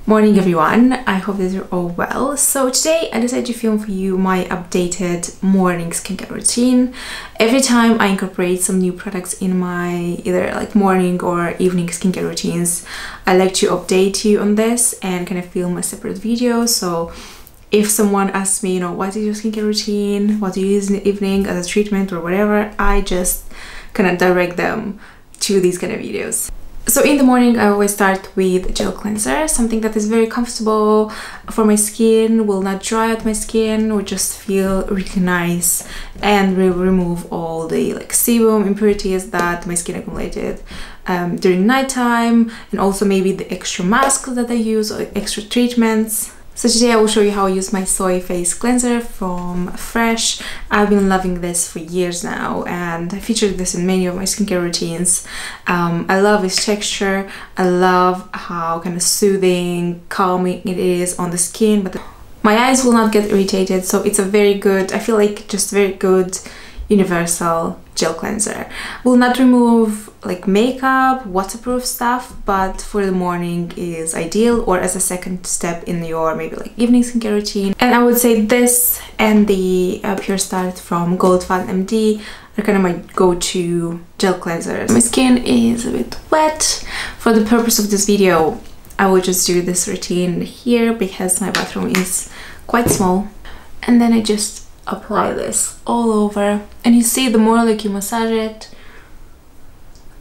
Morning everyone, I hope that you're all well. So today I decided to film for you my updated morning skincare routine. Every time I incorporate some new products in my either like morning or evening skincare routines, I like to update you on this and kind of film a separate video. So if someone asks me, what is your skincare routine, what do you use in the evening as a treatment or whatever, I just kind of direct them to these kind of videos. So in the morning I always start with gel cleanser, something that is very comfortable for my skin, will not dry out my skin, will just feel really nice and will remove all the sebum impurities that my skin accumulated during nighttime, and also maybe the extra masks that I use or extra treatments. So today I will show you how I use my Soy Face Cleanser from Fresh. I've been loving this for years now and I featured this in many of my skincare routines. I love its texture, I love how kind of soothing, calming it is on the skin, but my eyes will not get irritated, so it's a very good, I feel like just very good universal gel cleanser. Will not remove makeup, waterproof stuff, but for the morning is ideal, or as a second step in your maybe evening skincare routine. And I would say this and the Pure Start from Gold Fan MD are kind of my go-to gel cleansers. My skin is a bit wet. For the purpose of this video, I will just do this routine here because my bathroom is quite small. And then I just apply this all over, and you see the more you massage it,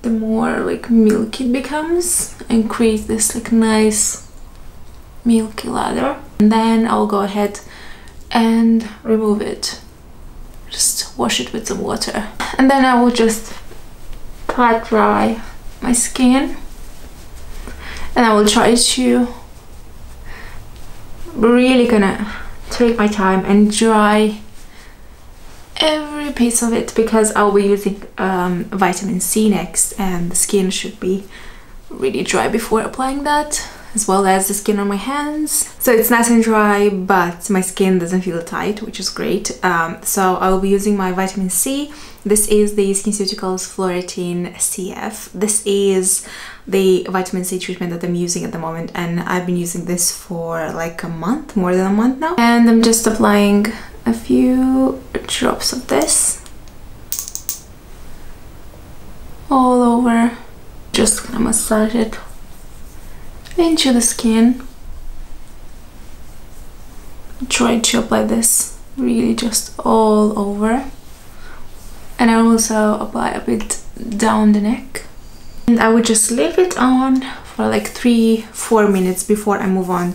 the more milky it becomes and creates this nice milky lather. And then I'll go ahead and remove it, just wash it with some water, and then I will just pat dry my skin, and I will try to really take my time and dry every piece of it, because I'll be using vitamin C next and the skin should be really dry before applying that, as well as the skin on my hands. So it's nice and dry, but my skin doesn't feel tight, which is great. So I'll be using my vitamin C. This is the SkinCeuticals Fluoretin CF. This is the vitamin C treatment that I'm using at the moment, and I've been using this for a month, more than a month now. And I'm just applying a few drops of this all over. Just gonna massage it into the skin. Try to apply this really just all over, and I also apply a bit down the neck. And I would just leave it on for 3-4 minutes before I move on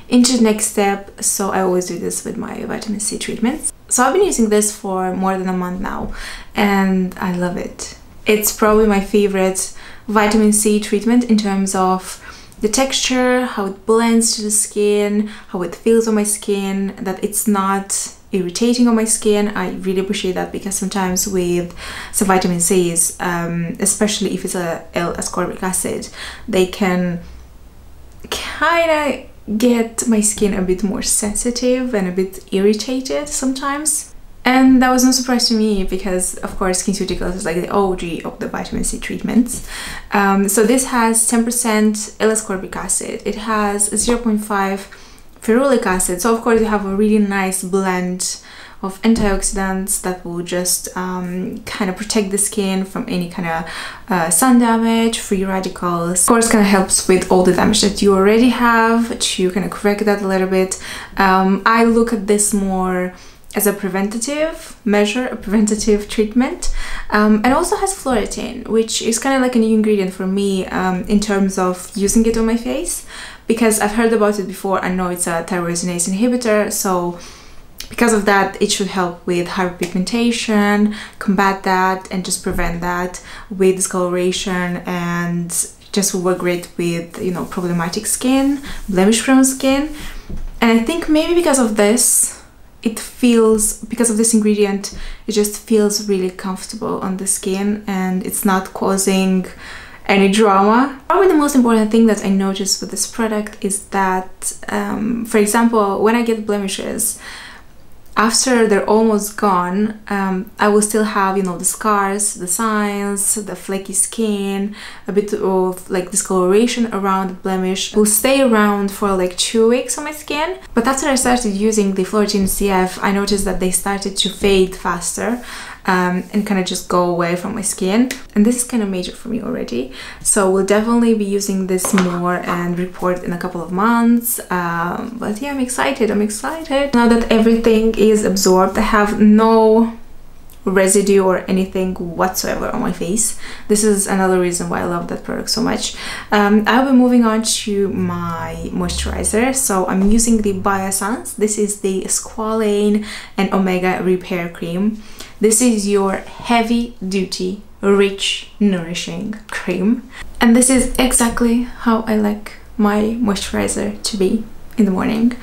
into the next step. So I always do this with my vitamin C treatments. So I've been using this for more than a month now and I love it. It's probably my favorite vitamin C treatment in terms of the texture, how it blends to the skin, how it feels on my skin, that it's not irritating on my skin. I really appreciate that, because sometimes with some vitamin C's, especially if it's a L-ascorbic acid, they can kind of get my skin a bit more sensitive and a bit irritated sometimes. And that was no surprise to me, because of course SkinCeuticals is the OG of the vitamin C treatments. So this has 10% L-ascorbic acid, it has 0.5 ferulic acid, so of course you have a really nice blend of antioxidants that will just kind of protect the skin from any kind of sun damage, free radicals. Of course, kind of helps with all the damage that you already have to kind of correct that a little bit. I look at this more as a preventative measure, a preventative treatment, and also has fluoretin, which is kind of a new ingredient for me in terms of using it on my face, because I've heard about it before. I know it's a tyrosinase inhibitor, so because of that, it should help with hyperpigmentation, combat that, and just prevent that with discoloration, and just will work great with problematic skin, blemish-prone skin. And I think maybe because of this, because of this ingredient, it just feels really comfortable on the skin and it's not causing any drama. Probably the most important thing that I noticed with this product is that, for example, when I get blemishes, after they're almost gone, I will still have, you know, the scars, the signs, the flaky skin, a bit of like discoloration around the blemish. Will stay around for like 2 weeks on my skin. But after I started using the Florentine CF, I noticed that they started to fade faster and kind of just go away from my skin. And this is kind of major for me already. So we'll definitely be using this more and report in a couple of months. But yeah, I'm excited. I'm excited. Now that everything is absorbed, I have no residue or anything whatsoever on my face. This is another reason why I love that product so much. I'll be moving on to my moisturizer. So I'm using the Biossance. This is the Squalane and Omega Repair Cream. This is your heavy duty, rich, nourishing cream. And this is exactly how I like my moisturizer to be in the morning.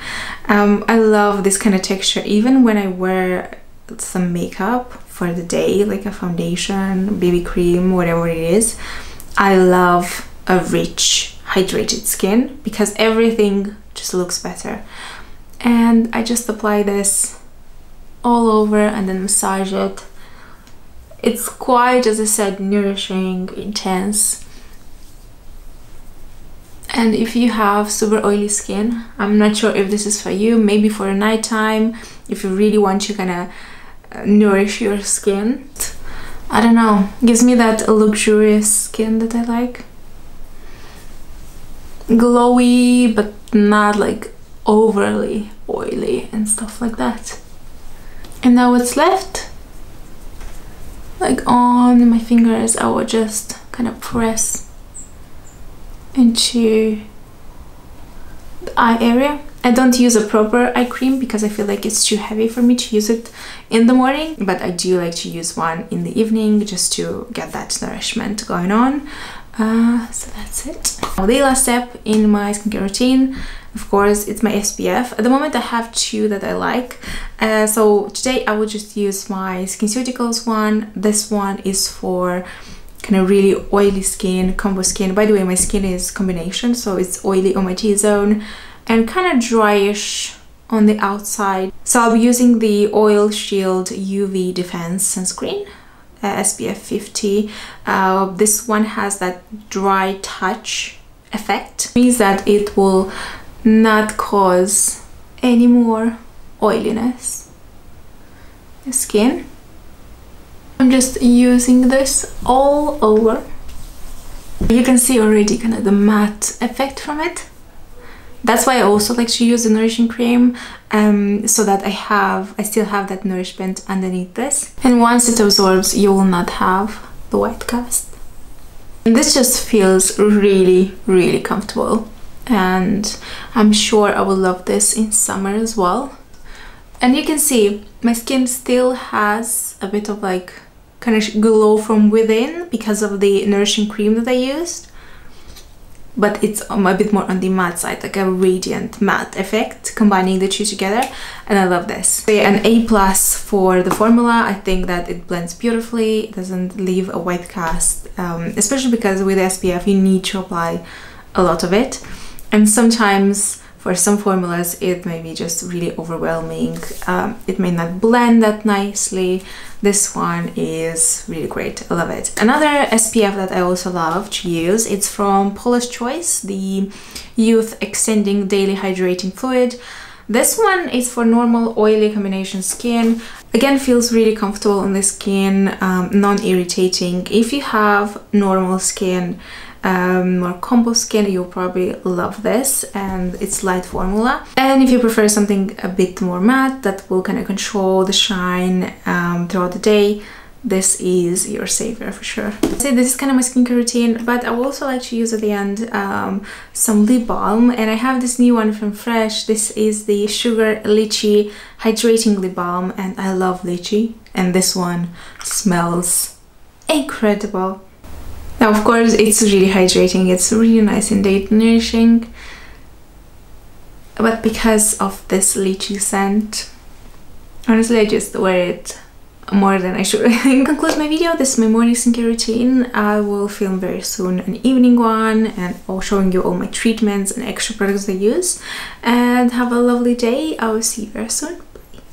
I love this kind of texture even when I wear some makeup for the day, like a foundation, BB cream, whatever it is. I love a rich, hydrated skin because everything just looks better. And I just apply this all over and then massage it. It's quite, as I said, nourishing, intense. And if you have super oily skin, I'm not sure if this is for you, maybe for a nighttime, if you really want to kind of nourish your skin. I don't know, gives me that luxurious skin that I like. Glowy, but not like overly oily and stuff like that. And now what's left, like on my fingers, I will just kind of press into the eye area. I don't use a proper eye cream because I feel like it's too heavy for me to use it in the morning, but I do like to use one in the evening just to get that nourishment going on. So that's it. Now, the last step in my skincare routine, of course, it's my SPF. At the moment I have 2 that I like. So today I will just use my SkinCeuticals one. This one is for kind of really oily skin, combo skin. By the way, my skin is combination, so it's oily on my T-zone and kind of dryish on the outside. So I'll be using the Oil Shield UV Defense Sunscreen, SPF 50. This one has that dry touch effect. It means that it will not cause any more oiliness in the skin. I'm just using this all over. You can see already kind of the matte effect from it. That's why I also like to use the nourishing cream, so that I still have that nourishment underneath this. And once it absorbs, you will not have the white cast. And this just feels really, really comfortable. And I'm sure I will love this in summer as well. And you can see my skin still has a bit of like kind of glow from within because of the nourishing cream that I used. But it's a bit more on the matte side, like a radiant matte effect, combining the 2 together, and I love this. So yeah, an A+ for the formula. I think that it blends beautifully, it doesn't leave a white cast, especially because with SPF you need to apply a lot of it, and sometimes for some formulas it may be just really overwhelming. It may not blend that nicely. This one is really great. I love it. Another SPF that I also love to use, it's from Paula's Choice, the Youth Extending Daily Hydrating Fluid. This one is for normal oily combination skin. Again, feels really comfortable on the skin, non-irritating. If you have normal skin, more combo skin, you'll probably love this, and it's light formula. And if you prefer something a bit more matte that will kind of control the shine throughout the day, this is your savior for sure. So this is kind of my skincare routine, but I would also like to use at the end some lip balm, and I have this new one from Fresh. This is the Sugar Lychee Hydrating Lip Balm, and I love lychee, and this one smells incredible. Now, of course, it's really hydrating, it's really nice and nourishing, but because of this lychee scent, honestly, I just wear it more than I should. In conclude my video, this is my morning skincare routine. I will film very soon an evening one, and I'll showing you all my treatments and extra products I use. And have a lovely day. I will see you very soon.